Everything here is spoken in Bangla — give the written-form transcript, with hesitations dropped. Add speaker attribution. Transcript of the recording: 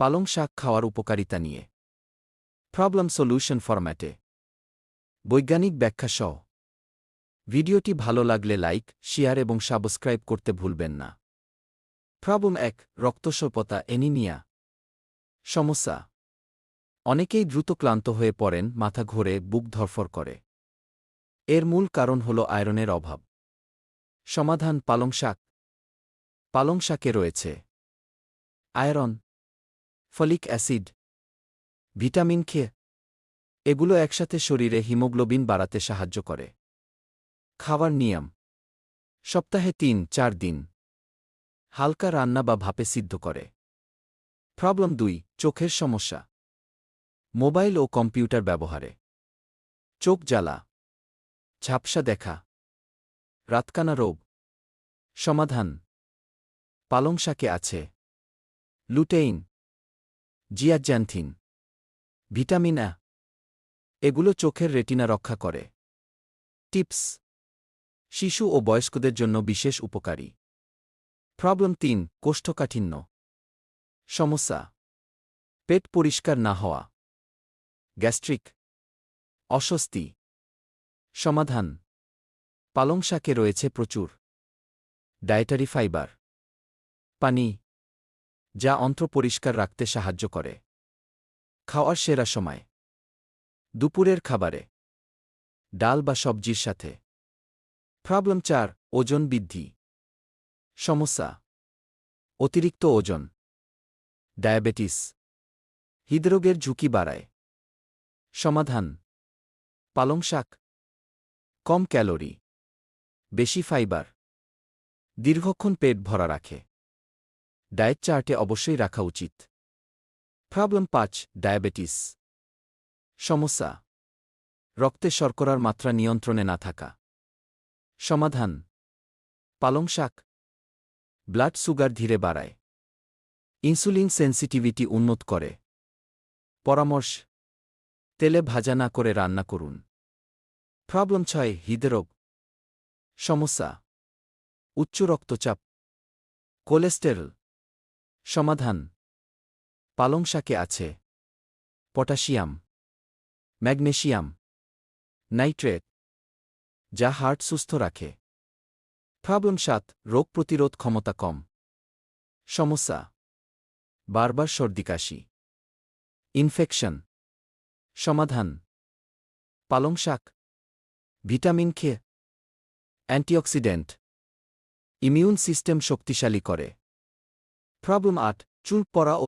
Speaker 1: পালং শাক খাওয়ার উপকারিতা নিয়ে প্রবলেম সলিউশন ফরম্যাটে বৈজ্ঞানিক ব্যাখ্যা সহ ভিডিওটি ভালো লাগলে লাইক, শেয়ার এবং সাবস্ক্রাইব করতে ভুলবেন না। প্রবলেম ১ রক্তস্বল্পতা অ্যানিমিয়া সমস্যা অনেকেই দ্রুত ক্লান্ত হয়ে পড়েন, মাথা ঘোরে, বুক ধড়ফড় করে। এর মূল কারণ হল আয়রনের অভাব। সমাধান পালং শাক। পালং শাকে রয়েছে iron, folic acid, vitamin K. এগুলো একসাথে শরীরে হিমোগ্লোবিন বাড়াতে সাহায্য করে। খাওয়ার নিয়ম সপ্তাহে ৩-৪ দিন হালকা রান্না বা ভাপে সিদ্ধ করে। প্রবলেম ২ চোখের সমস্যা মোবাইল ও কম্পিউটার ব্যবহারে চোখ জ্বালা, ঝাপসা দেখা, রাতকানা রোগ। সমাধান পালং শাকে আছে লুটেইন, জিয়াজ্যান্থিন, ভিটামিন এ। এগুলো চোখের রেটিনা রক্ষা করে। টিপস শিশু ও বয়স্কদের জন্য বিশেষ উপকারী। প্রবলেম ৩ কোষ্ঠকাঠিন্য সমস্যা পেট পরিষ্কার না হওয়া, গ্যাস্ট্রিক, অস্বস্তি। সমাধান পালং শাকে রয়েছে প্রচুর ডায়েটারি ফাইবার, পানি, যা অন্ত্র পরিষ্কার রাখতে সাহায্য করে। খাওয়ার সেরা সময় দুপুরের খাবারে ডাল বা সবজির সাথে। প্রবলেম ৪ ওজন বৃদ্ধি সমস্যা অতিরিক্ত ওজন, ডায়াবেটিস, হৃদরোগের ঝুঁকি বাড়ায়। সমাধান পালং শাক কম ক্যালোরি, বেশি ফাইবার, দীর্ঘক্ষণ পেট ভরা রাখে। ডায়েট চার্টে অবশ্যই রাখা উচিত। প্রবলেম ৫ ডায়াবেটিস সমস্যা রক্তে শর্করার মাত্রা নিয়ন্ত্রণে না থাকা। সমাধান পালং শাক ব্লাড সুগার ধীরে বাড়ায়, ইনসুলিন সেন্সিটিভিটি উন্নত করে। পরামর্শ তেলে ভাজা না করে রান্না করুন। প্রবলেম ৬ হৃদরোগ সমস্যা উচ্চ রক্তচাপ, কোলেস্টেরল। সমাধান পালং শাকে আছে পটাশিয়াম, ম্যাগনেসিয়াম, নাইট্রেট, যা হার্ট সুস্থ রাখে। প্রবলেম ৭ রোগ প্রতিরোধ ক্ষমতা কম সমস্যা বারবার সর্দিকাশি, ইনফেকশন। সমাধান পালং শাক vitamin K, antioxidant, immune system শক্তিশালী করে। প্রবলেম ৮ চুল পড়া ও